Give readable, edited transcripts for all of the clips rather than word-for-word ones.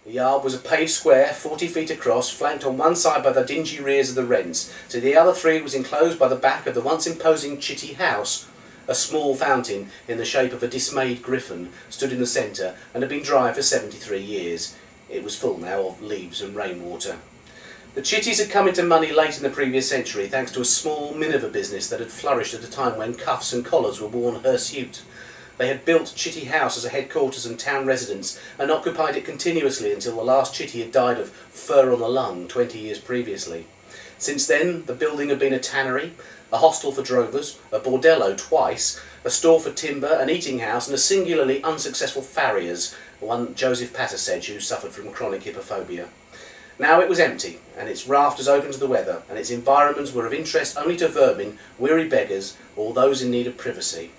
The yard was a paved square, 40 feet across, flanked on one side by the dingy rears of the rents. To the other three was enclosed by the back of the once imposing Chitty House. A small fountain, in the shape of a dismayed griffin, stood in the centre and had been dry for 73 years. It was full now of leaves and rainwater. The Chitties had come into money late in the previous century, thanks to a small miniver business that had flourished at a time when cuffs and collars were worn hirsute. They had built Chitty House as a headquarters and town residence, and occupied it continuously until the last Chitty had died of fur on the lung 20 years previously. Since then, the building had been a tannery, a hostel for drovers, a bordello twice, a store for timber, an eating house, and a singularly unsuccessful farrier's, one Joseph Pattersedge, who suffered from chronic hippophobia. Now it was empty, and its rafters open to the weather, and its environments were of interest only to vermin, weary beggars, or those in need of privacy.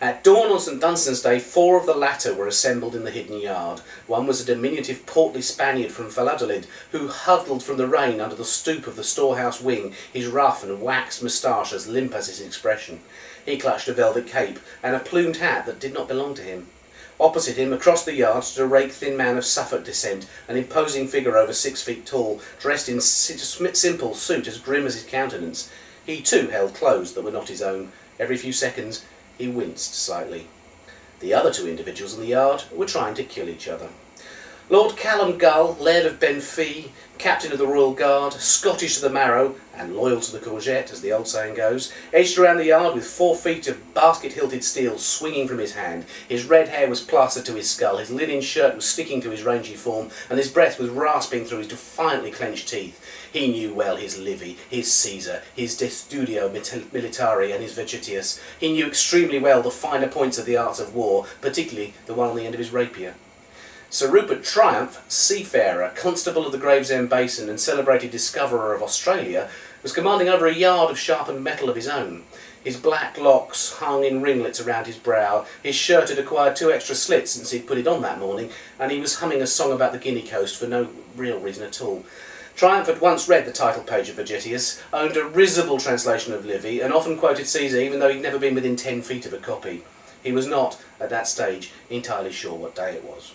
At dawn on St Dunstan's Day, 4 of the latter were assembled in the hidden yard. One was a diminutive portly Spaniard from Valladolid, who huddled from the rain under the stoop of the storehouse wing, his rough and waxed moustache as limp as his expression. He clutched a velvet cape and a plumed hat that did not belong to him. Opposite him, across the yard, stood a rake-thin man of Suffolk descent, an imposing figure over 6 feet tall, dressed in simple suit as grim as his countenance. He too held clothes that were not his own. Every few seconds he winced slightly. The other 2 individuals in the yard were trying to kill each other. Lord Callum Gull, Laird of Benfee, Captain of the Royal Guard, Scottish to the marrow, and loyal to the courgette, as the old saying goes, edged around the yard with 4 feet of basket-hilted steel swinging from his hand. His red hair was plastered to his skull, his linen shirt was sticking to his rangy form, and his breath was rasping through his defiantly clenched teeth. He knew well his Livy, his Caesar, his De Studio Militari, and his Vegetius. He knew extremely well the finer points of the arts of war, particularly the one on the end of his rapier. Sir Rupert Triumph, seafarer, constable of the Gravesend Basin and celebrated discoverer of Australia, was commanding over a yard of sharpened metal of his own. His black locks hung in ringlets around his brow, his shirt had acquired 2 extra slits since he'd put it on that morning, and he was humming a song about the Guinea coast for no real reason at all. Triumph had once read the title page of Vegetius, owned a risible translation of Livy, and often quoted Caesar even though he'd never been within 10 feet of a copy. He was not, at that stage, entirely sure what day it was.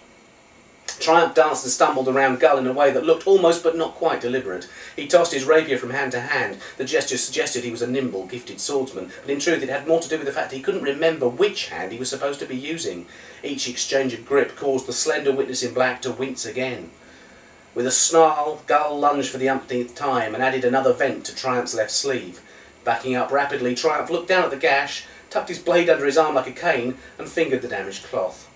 Triumph danced and stumbled around Gull in a way that looked almost but not quite deliberate. He tossed his rapier from hand to hand. The gesture suggested he was a nimble, gifted swordsman, but in truth it had more to do with the fact that he couldn't remember which hand he was supposed to be using. Each exchange of grip caused the slender witness in black to wince again. With a snarl, Gull lunged for the umpteenth time and added another vent to Triumph's left sleeve. Backing up rapidly, Triumph looked down at the gash, tucked his blade under his arm like a cane, and fingered the damaged cloth.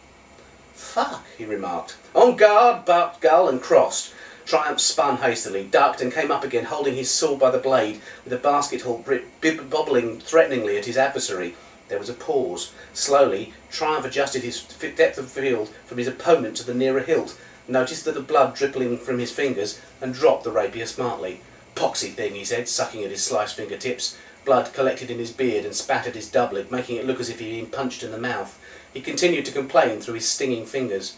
"Fuck," he remarked. "On guard," barked Gull, and crossed. Triumph spun hastily, ducked, and came up again, holding his sword by the blade, with the basket-hilt grip bobbling threateningly at his adversary. There was a pause. Slowly, Triumph adjusted his depth of field from his opponent to the nearer hilt, noticed that the blood dripping from his fingers, and dropped the rapier smartly. "Poxy thing," he said, sucking at his sliced fingertips. Blood collected in his beard and spattered his doublet, making it look as if he had been punched in the mouth. He continued to complain through his stinging fingers.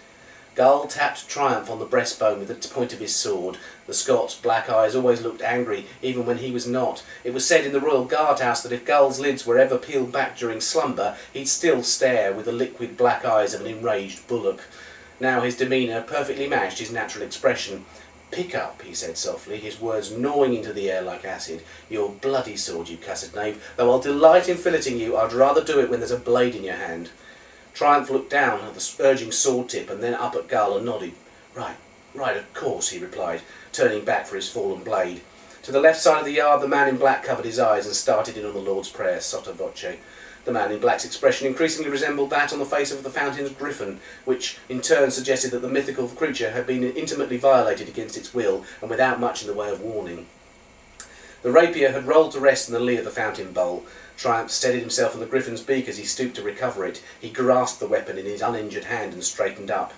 Gull tapped Triumph on the breastbone with the point of his sword. The Scot's black eyes always looked angry, even when he was not. It was said in the Royal Guardhouse that if Gull's lids were ever peeled back during slumber, he'd still stare with the liquid black eyes of an enraged bullock. Now his demeanour perfectly matched his natural expression. "Pick up," he said softly, his words gnawing into the air like acid. "Your bloody sword, you cussed knave. Though I'll delight in filleting you, I'd rather do it when there's a blade in your hand." Triumph looked down at the urging sword tip and then up at Gull and nodded. Right, of course," he replied, turning back for his fallen blade. To the left side of the yard, the man in black covered his eyes and started in on the Lord's Prayer, sotto voce. The man in black's expression increasingly resembled that on the face of the fountain's griffin, which in turn suggested that the mythical creature had been intimately violated against its will and without much in the way of warning. The rapier had rolled to rest in the lee of the fountain bowl. Triumph steadied himself on the griffin's beak as he stooped to recover it. He grasped the weapon in his uninjured hand and straightened up.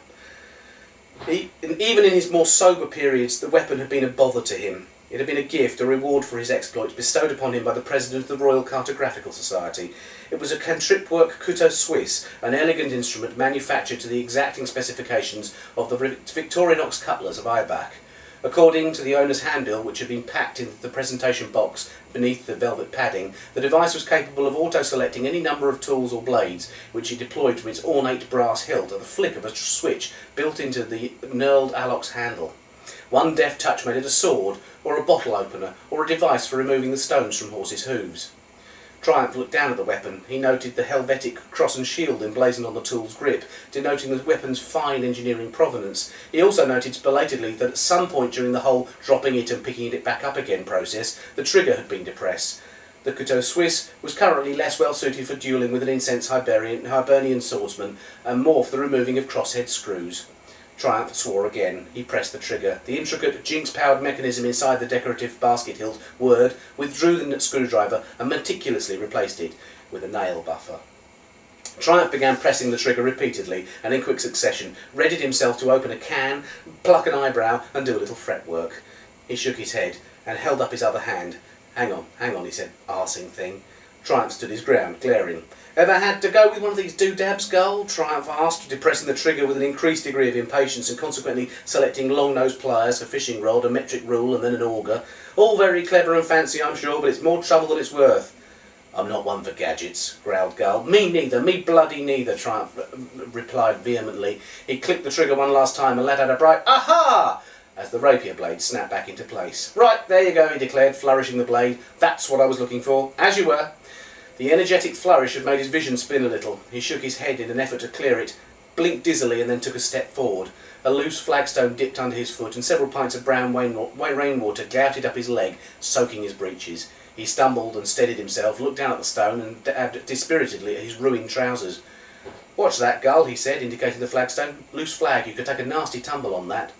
Even in his more sober periods, the weapon had been a bother to him. It had been a gift, a reward for his exploits, bestowed upon him by the president of the Royal Cartographical Society. It was a cantrip-work couteau suisse, an elegant instrument manufactured to the exacting specifications of the Victorinox cutlers of Ibach. According to the owner's handbill, which had been packed into the presentation box beneath the velvet padding, the device was capable of auto-selecting any number of tools or blades, which it deployed from its ornate brass hilt at the flick of a switch built into the knurled allox handle. One deft touch made it a sword, or a bottle opener, or a device for removing the stones from horses' hooves. Triumph looked down at the weapon. He noted the Helvetic cross and shield emblazoned on the tool's grip, denoting the weapon's fine engineering provenance. He also noted belatedly that at some point during the whole dropping it and picking it back up again process, the trigger had been depressed. The couteau suisse was currently less well suited for duelling with an incensed Hibernian swordsman, and more for the removing of crosshead screws. Triumph swore again. He pressed the trigger. The intricate Jinx-powered mechanism inside the decorative basket-hilt whirred, withdrew the screwdriver and meticulously replaced it with a nail buffer. Triumph began pressing the trigger repeatedly and in quick succession, readied himself to open a can, pluck an eyebrow and do a little fretwork. He shook his head and held up his other hand. Hang on, he said, arsing thing. Triumph stood his ground, glaring. Ever had to go with one of these doodabs, Gull? Triumph asked, depressing the trigger with an increased degree of impatience and consequently selecting long-nosed pliers, a fishing rod, a metric rule and then an auger. All very clever and fancy, I'm sure, but it's more trouble than it's worth. I'm not one for gadgets, growled Gull. Me neither, me bloody neither, Triumph replied vehemently. He clicked the trigger one last time and let out a bright aha! As the rapier blade snapped back into place. Right, there you go, he declared, flourishing the blade. That's what I was looking for, as you were. The energetic flourish had made his vision spin a little. He shook his head in an effort to clear it, blinked dizzily and then took a step forward. A loose flagstone dipped under his foot and several pints of brown rainwater gouted up his leg, soaking his breeches. He stumbled and steadied himself, looked down at the stone and dabbed dispiritedly at his ruined trousers. Watch that, Gull, he said, indicating the flagstone. Loose flag, you could take a nasty tumble on that.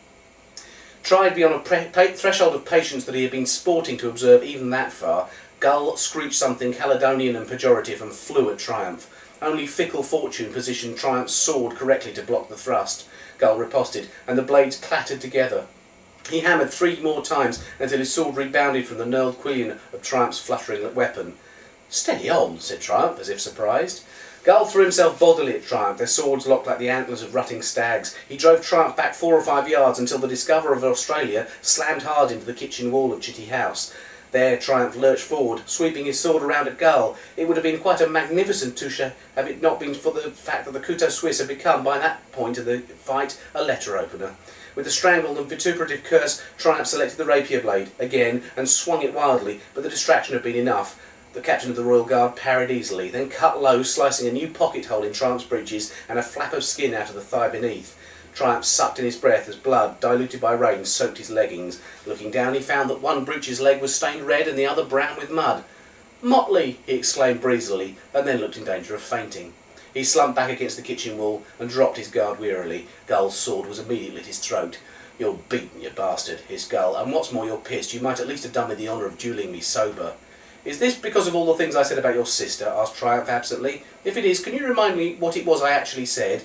Tried beyond a threshold of patience that he had been sporting to observe even that far, Gull screeched something Caledonian and pejorative and flew at Triumph. Only fickle fortune positioned Triumph's sword correctly to block the thrust. Gull riposted, and the blades clattered together. He hammered 3 more times until his sword rebounded from the knurled quillion of Triumph's fluttering weapon. Steady on, said Triumph, as if surprised. Gull threw himself bodily at Triumph, their swords locked like the antlers of rutting stags. He drove Triumph back 4 or 5 yards until the Discoverer of Australia slammed hard into the kitchen wall of Chitty House. There Triumph lurched forward, sweeping his sword around at Gull. It would have been quite a magnificent touche had it not been for the fact that the couteau suisse had become, by that point of the fight, a letter-opener. With a strangled and vituperative curse, Triumph selected the rapier blade, again, and swung it wildly, but the distraction had been enough. The captain of the Royal Guard parried easily, then cut low, slicing a new pocket hole in Triumph's breeches and a flap of skin out of the thigh beneath. Triumph sucked in his breath as blood, diluted by rain, soaked his leggings. Looking down, he found that one breeches leg was stained red and the other brown with mud. Motley, he exclaimed breezily, and then looked in danger of fainting. He slumped back against the kitchen wall and dropped his guard wearily. Gull's sword was immediately at his throat. You're beaten, you bastard, hissed Gull, and what's more, you're pissed. You might at least have done me the honour of duelling me sober. Is this because of all the things I said about your sister? Asked Triumph absently. If it is, can you remind me what it was I actually said?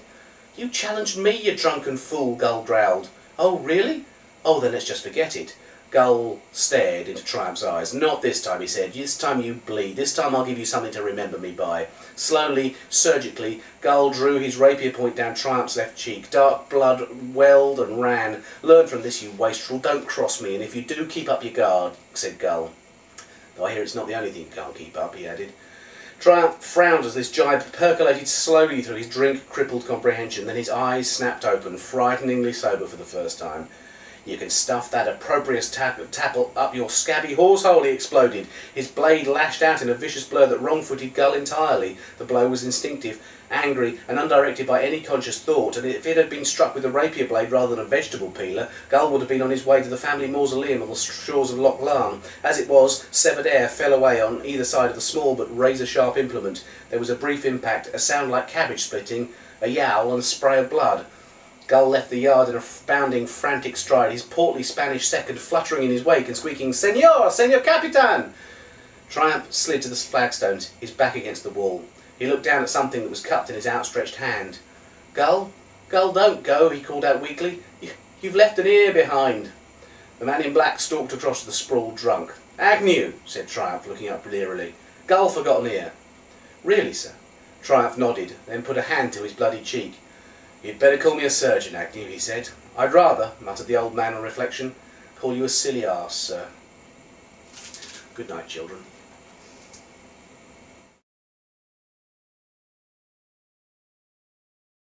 You challenged me, you drunken fool, Gull growled. Oh, really? Oh, then let's just forget it. Gull stared into Triumph's eyes. Not this time, he said. This time you bleed. This time I'll give you something to remember me by. Slowly, surgically, Gull drew his rapier point down Triumph's left cheek. Dark blood welled and ran. Learn from this, you wastrel. Don't cross me, and if you do, keep up your guard, said Gull. Though I hear it's not the only thing you can't keep up, he added. Triumph frowned as this jibe percolated slowly through his drink-crippled comprehension. Then his eyes snapped open, frighteningly sober for the first time. You can stuff that opprobrious tapple up your scabby horsehole, he exploded. His blade lashed out in a vicious blow that wrong-footed Gull entirely. The blow was instinctive, angry, and undirected by any conscious thought, and if it had been struck with a rapier blade rather than a vegetable peeler, Gull would have been on his way to the family mausoleum on the shores of Loch Larn. As it was, severed air fell away on either side of the small but razor-sharp implement. There was a brief impact, a sound like cabbage splitting, a yowl, and a spray of blood. Gull left the yard in a bounding, frantic stride, his portly Spanish second fluttering in his wake and squeaking, "Señor! Señor Capitan!" Triumph slid to the flagstones, his back against the wall. He looked down at something that was cupped in his outstretched hand. "Gull? Gull, don't go," he called out weakly. "You've left an ear behind." The man in black stalked across to the sprawled drunk. "Agnew," said Triumph, looking up leerily. "Gull forgot an ear." "Really, sir?" Triumph nodded, then put a hand to his bloody cheek. "You'd better call me a surgeon, Agnew," he said. "I'd rather," muttered the old man on reflection. call you a silly arse, sir. Good night, children.